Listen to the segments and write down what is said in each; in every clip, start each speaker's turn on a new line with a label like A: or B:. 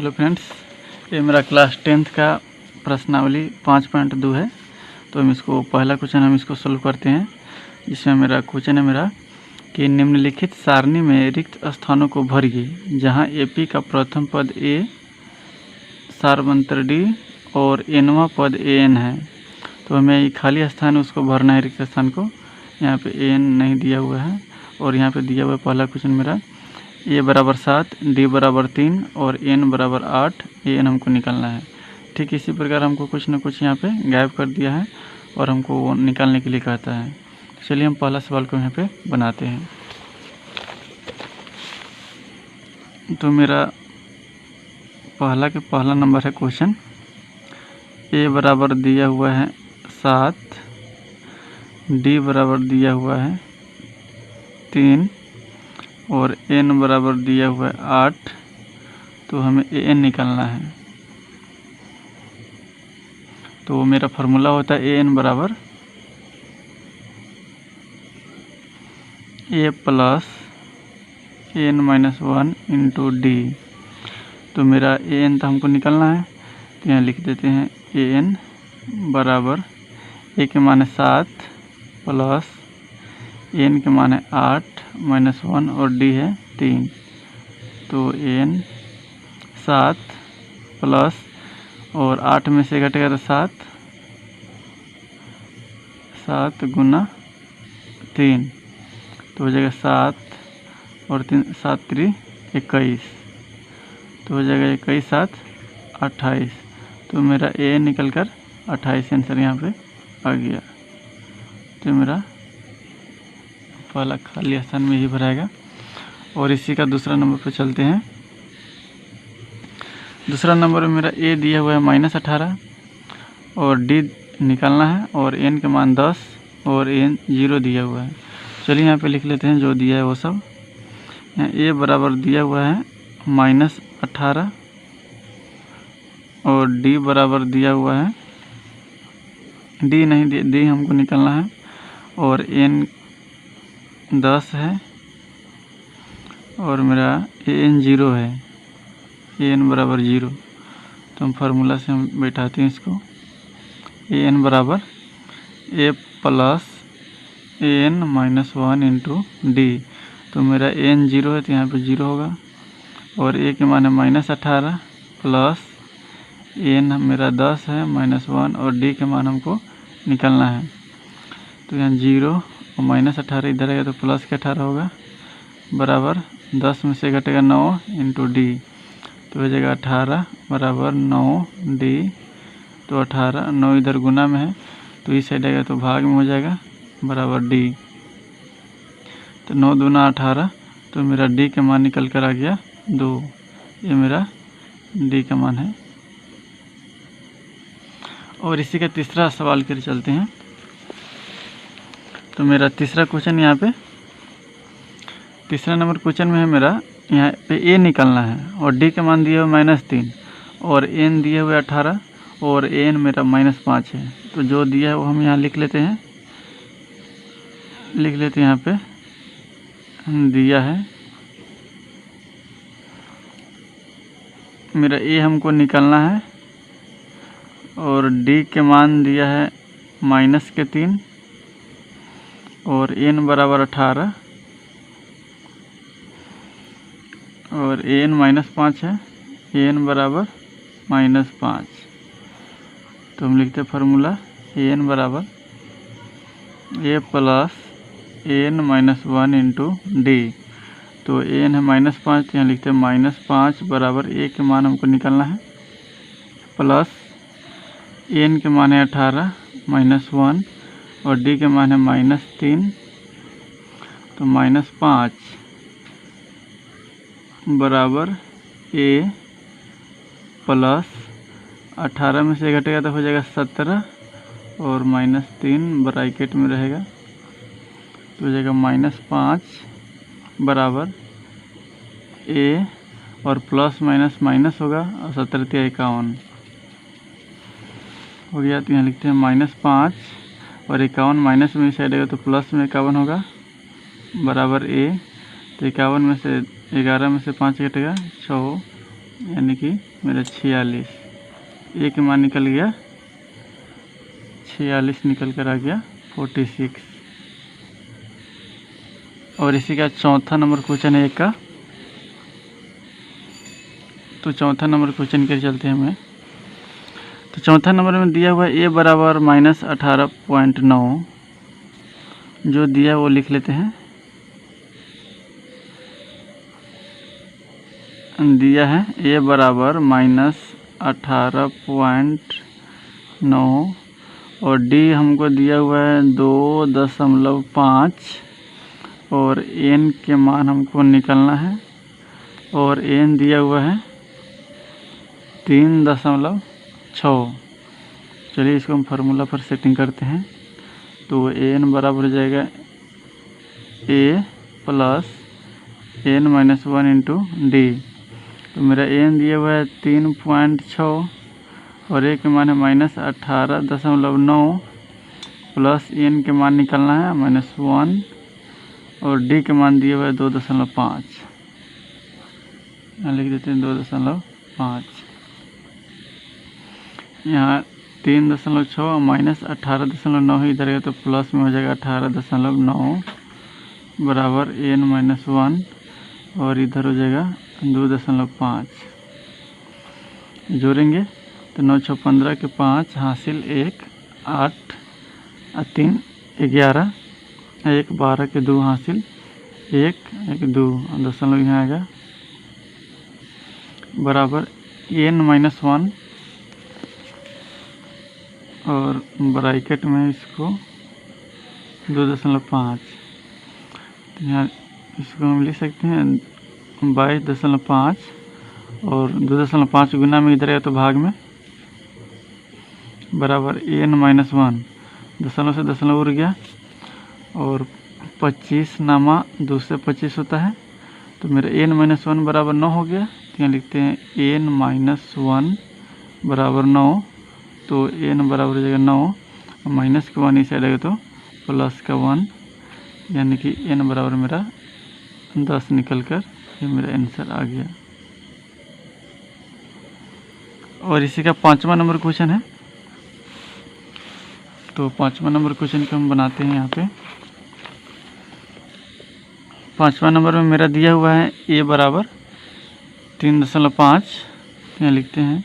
A: Hello friends, ये मेरा class 10th का प्रश्नावली 5.2 है। तो हम इसको पहला क्वेश्चन हम इसको सोल्व करते हैं। इसमें मेरा क्वेश्चन है मेरा कि निम्नलिखित सारणी में रिक्त स्थानों को भरिए जहां एपी का प्रथम पद ए, सार्वंतर डी और एनवा पद एन है। तो हमें ये खाली स्थान उसको भरना है, रिक्त स्थान को। यहाँ पे एन नहीं दिया हुआ है और यहाँ पे दिया हुआ है पहला क्वेश्चन मेरा ए बराबर 7, डी बराबर 3 और एन बराबर 8। एन हमको निकालना है। ठीक इसी प्रकार हमको कुछ न कुछ यहाँ पे गायब कर दिया है और हमको वो निकालने के लिए कहता है। चलिए हम पहला सवाल को यहाँ पे बनाते हैं। तो मेरा पहला नंबर है क्वेश्चन। ए बराबर दिया हुआ है 7, डी बराबर दिया हुआ है 3 और एन बराबर दिया हुआ है 8। तो हमें एन निकालना है। तो मेरा फार्मूला होता है एन बराबर A plus N minus 1 into D. तो मेरा एन तो हमको निकालना है, तो यहाँ लिख देते हैं एन बराबर ए के मान है 7 प्लस एन के मान है 8 माइनस 1 और डी है 3। तो एन 7 प्लस और 8 में से घटेगा तो 7 गुना 3 तो हो जाएगा 7 और 3 7 3 21। तो हो जाएगा 21 7 28। तो मेरा ए निकल कर 28 आंसर यहाँ पे आ गया। तो मेरा पहला खाली स्थान में ही भराएगा। और इसी का दूसरा नंबर पे चलते हैं। दूसरा नंबर में मेरा ए दिया हुआ है -18 और डी निकालना है और एन के मान 10 और एन 0 दिया हुआ है। चलिए यहाँ पे लिख लेते हैं जो दिया है वो सब। यहाँ ए बराबर दिया हुआ है -18 और डी बराबर दिया हुआ है, डी नहीं दिया, डी हमको निकालना है और एन 10 है और मेरा एन 0 है, एन बराबर 0। तो हम फार्मूला से हम बैठाते हैं इसको। एन बराबर A plus N minus 1 into D. तो मेरा एन 0 है तो यहाँ पे 0 होगा और ए के मान है -18 प्लस एन मेरा 10 है -1 और डी के मान हमको निकालना है। तो यहाँ 0 और -18 इधर आएगा तो प्लस के 18 होगा बराबर 10 में से घटेगा 9 इंटू डी। तो हो जाएगा 18 बराबर 9 डी। तो 18 9 इधर गुना में है तो इस साइड आएगा तो भाग में हो जाएगा बराबर डी। तो 9 दूना 18। तो मेरा डी का मान निकल कर आ गया 2। ये मेरा डी का मान है। और इसी का तीसरा सवाल के लिए चलते हैं। तो मेरा तीसरा क्वेश्चन यहाँ पे तीसरा नंबर क्वेश्चन में है मेरा यहाँ पे ए निकालना है और डी के मान दिया हुआ -3 और एन दिया हुआ 18 और एन मेरा -5 है। तो जो दिया है वो हम यहाँ लिख लेते हैं यहाँ पे दिया है मेरा ए हमको निकालना है और डी के मान दिया है -3 और एन बराबर 18 और एन -5 है, एन बराबर -5। तो हम लिखते हैं फार्मूला एन बराबर A plus N minus 1 into D. तो एन है -5 तो यहाँ लिखते हैं -5 बराबर ए के मान हमको निकालना है प्लस एन के मान है 18 -1 और डी के मान है -3। तो -5 बराबर ए प्लस 18 में से घटेगा तो हो जाएगा 17 और -3 ब्रैकेट में रहेगा। तो हो जाएगा -5 बराबर ए और प्लस माइनस माइनस होगा और 17 × 51 हो गया। तो यहाँ लिखते हैं -5 और 51 माइनस में साइड आएगा तो प्लस में 51 होगा बराबर ए। तो 51 में से 11 में से 5 घटेगा 6 यानी कि मेरा 46, ए के मान निकल गया 46 निकल कर आ गया 46। और इसी का चौथा नंबर क्वेश्चन है एक का। तो चौथा नंबर क्वेश्चन के चलते हैं हमें। तो चौथा नंबर में दिया हुआ है ए बराबर -18.9, जो दिया वो लिख लेते हैं। दिया है ए बराबर -18.9 और डी हमको दिया हुआ है 2.5 और एन के मान हमको निकालना है और एन दिया हुआ है 3.6। चलिए इसको हम फार्मूला पर सेटिंग करते हैं। तो एन बराबर हो जाएगा A plus N minus 1 into D. तो मेरा एन दिया हुआ है 3.6 और ए के मान है -18.9 प्लस एन के मान निकालना है -1 और डी के मान दिया हुआ है 2.5। यहाँ लिख देते हैं 2.5। यहाँ 3.6 माइनस 18.9 है, इधर है तो प्लस में हो जाएगा 18.9 बराबर एन माइनस 1 और इधर हो जाएगा 2.5। जोड़ेंगे तो 9 6 15 के 5 हासिल 1 8 3 11 1 12 के 2 हासिल 1 1 2 दशमलव यहाँ आएगा बराबर एन माइनस 1 और ब्रैकेट में इसको 2.5। तो यहाँ इसको हम लिख सकते हैं 22.5 और 2.5 गुना में इधर है तो भाग में बराबर एन माइनस 1। दशमलव से दशमलव उड़ गया और 25 नामा 2 से 25 होता है। तो मेरा एन माइनस 1 बराबर 9 हो गया। तो यहाँ लिखते हैं एन माइनस 1 बराबर 9। तो एन बराबर हो जाएगा 9, माइनस का 1 इस साइड आएगा तो प्लस का 1, यानी कि एन बराबर मेरा 10 निकल कर ये मेरा आंसर आ गया। और इसी का 5वां नंबर क्वेश्चन है। तो 5वां नंबर क्वेश्चन को हम बनाते हैं। यहाँ पे 5वां नंबर में मेरा दिया हुआ है ए बराबर 3.5। यहाँ लिखते हैं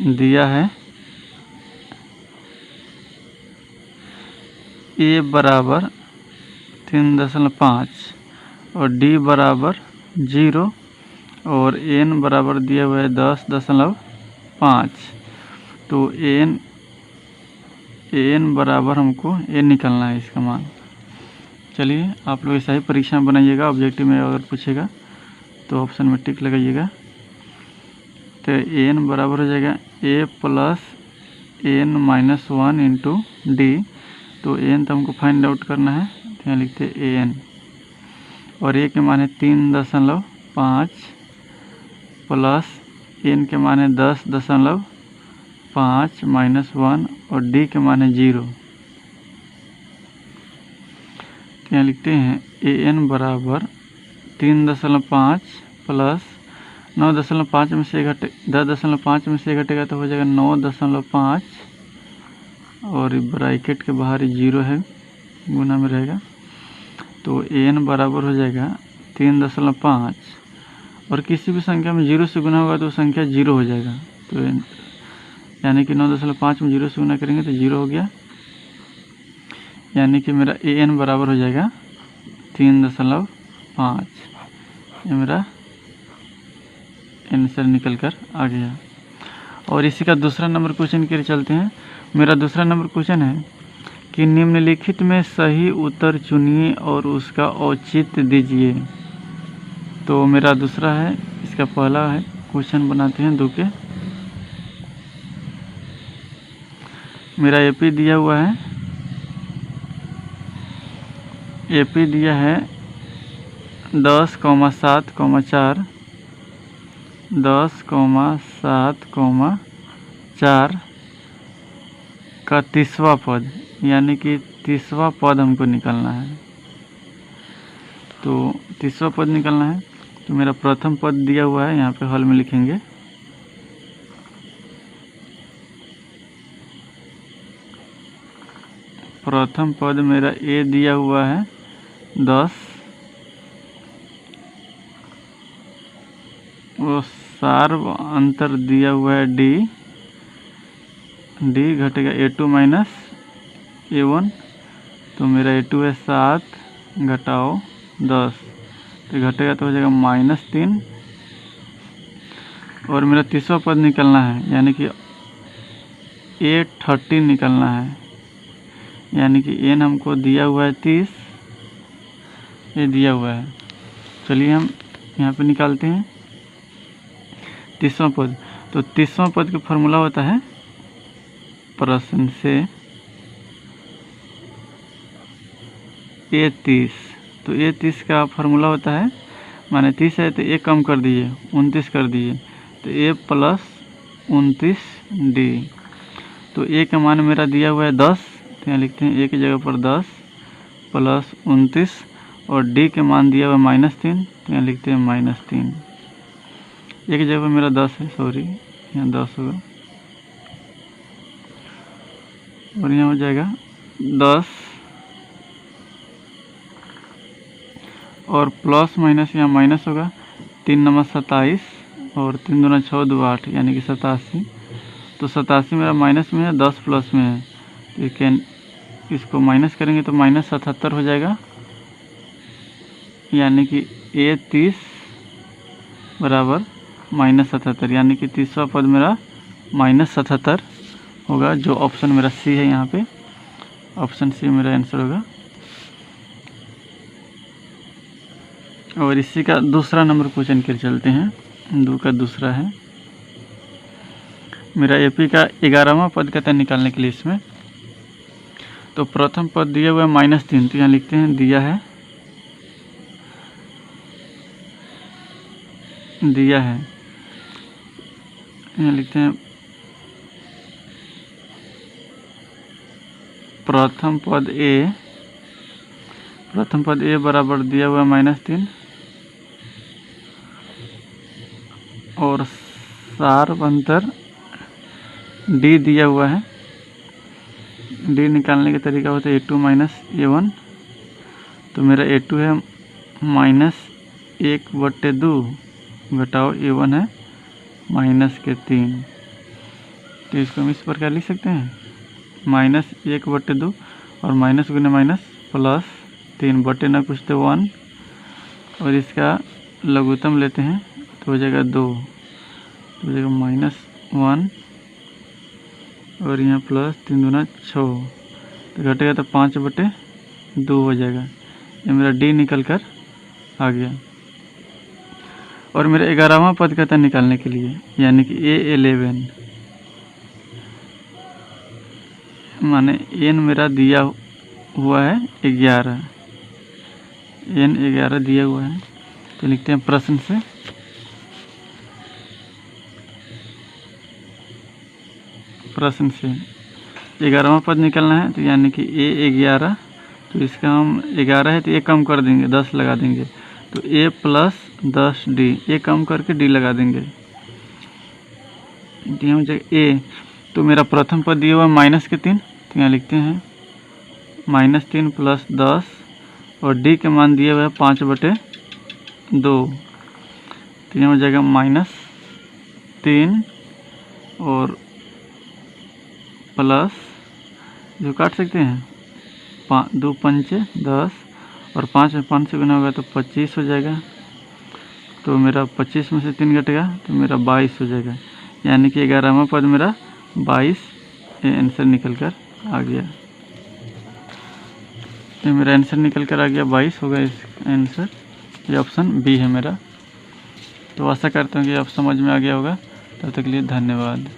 A: दिया है ए बराबर 3.5 और डी बराबर 0 और एन बराबर दिया हुआ है 10.5। तो एन बराबर हमको एन निकालना है इसका मान। चलिए आप लोग ऐसा ही परीक्षा में बनाइएगा, ऑब्जेक्टिव में अगर पूछेगा तो ऑप्शन में टिक लगाइएगा। तो एन बराबर हो जाएगा A plus N minus 1 into D. तो एन तो हमको फाइंड आउट करना है, तो यहाँ लिखते हैं एन और ए के मान है 3.5 प्लस एन के मान है 10.5 माइनस 1 और डी के मान है 0। तो यहाँ लिखते हैं ए एन बराबर 3.5 प्लस 9.5 में से 10.5 में से घटेगा तो हो जाएगा 9.5 और ब्रैकेट के बाहर 0 है, गुना में रहेगा। तो एन बराबर हो जाएगा 3.5 और किसी भी संख्या में 0 से गुना होगा तो संख्या 0 हो जाएगा। तो यानी कि 9.5 में 0 से गुना करेंगे तो 0 हो गया, यानी कि मेरा ए एन बराबर हो जाएगा 3.5। ये मेरा आंसर निकल कर आ गया। और इसी का दूसरा नंबर क्वेश्चन के लिए चलते हैं। मेरा दूसरा नंबर क्वेश्चन है कि निम्नलिखित में सही उत्तर चुनिए और उसका औचित्य दीजिए। तो मेरा दूसरा है, इसका पहला है क्वेश्चन बनाते हैं 2 के। मेरा एपी दिया हुआ है, एपी दिया है 10,7,4 10,7,4 का 30वां पद, यानी कि 30वां पद हमको निकालना है। तो 30वां पद निकालना है तो मेरा प्रथम पद दिया हुआ है, यहाँ पे हल में लिखेंगे। प्रथम पद मेरा ए दिया हुआ है 10, वो सार्व अंतर दिया हुआ है डी घटेगा A2 माइनस A1, तो मेरा A2 है 7 घटाओ 10, तो घटेगा तो हो जाएगा -3। और मेरा तीसरा पद निकलना है, यानी कि A13 निकलना है, यानी कि n हमको दिया हुआ है 30, ये दिया हुआ है। चलिए हम यहाँ पे निकालते हैं तीसरा पद। तो तीसरा पद का फॉर्मूला होता है प्रश्न से A30, तो A30 का फार्मूला होता है, माने 30 है तो A कम कर दीजिए 29 कर दीजिए, तो A + 29D। तो A का मान मेरा दिया हुआ है 10, तो यहाँ लिखते हैं A की जगह पर 10 + 29, और D के मान दिया हुआ है -3, तो यहाँ लिखते हैं -3। A की जगह पर मेरा 10 है, सॉरी यहाँ 10 होगा, और यहाँ हो जाएगा 10 और प्लस माइनस यहाँ माइनस होगा, 3 नंबर 27 और 3 दूना 6 2 8, यानी कि 87। तो 87 मेरा माइनस में है, 10 प्लस में है, तो इसको माइनस करेंगे तो -77 हो जाएगा, यानी कि A30 बराबर -77, यानी कि तीसरा पद मेरा -77 होगा, जो ऑप्शन मेरा सी है। यहाँ पे ऑप्शन सी मेरा आंसर होगा। और इसी का दूसरा नंबर क्वेश्चन कर चलते हैं, 2 का दूसरा है मेरा AP का 11वां पद कहता है निकालने के लिए इसमें। तो प्रथम पद दिया हुआ है -3, तो यहाँ लिखते हैं दिया है यहाँ लिखते हैं प्रथम पद A बराबर दिया हुआ है -3, और सार्व अंतर D दिया हुआ है। D निकालने का तरीका होता है A2 माइनस A1, तो मेरा A2 है -1/2 घटाओ A1 है -3, तो इसको हम इस प्रकार लिख सकते हैं -1/2 और माइनस गुने माइनस प्लस 3 बटे ना कुछ तो 1, और इसका लघुत्तम लेते हैं तो हो जाएगा 2, तो हो जाएगा -1 और यहाँ प्लस 3 दूना 6, तो घटेगा तो 5/2 हो जाएगा। ये मेरा D निकल कर आ गया। और मेरा 11वां पद कहता है निकालने के लिए, यानी कि A11, माने n मेरा दिया हुआ है 11, n 11 दिया हुआ है, तो लिखते हैं प्रश्न से प्रश्न से 11वां पद निकलना है, तो यानी कि A11, तो इसका हम 11 है तो A कम कर देंगे, 10 लगा देंगे, तो A + 10D, A कम करके D लगा देंगे, हो जाएगा A। तो मेरा प्रथम पद दिया हुआ -3, तो यहाँ लिखते हैं -3 + 10, और D के मान दिया हुआ है 5/2, तो यहाँ हो जाएगा -3 और प्लस, जो काट सकते हैं 2 पंचे 10, और 5 में 5 से गुना होगा तो 25 हो जाएगा, तो मेरा 25 में से 3 घटेगा तो मेरा 22 हो जाएगा, यानी कि 11वां पद मेरा 22 आंसर निकल कर आ गया। ये मेरा आंसर निकल कर आ गया 22 होगा इस आंसर, ये ऑप्शन बी है मेरा। तो आशा करता हूँ कि आप समझ में आ गया होगा। तब तक के लिए धन्यवाद।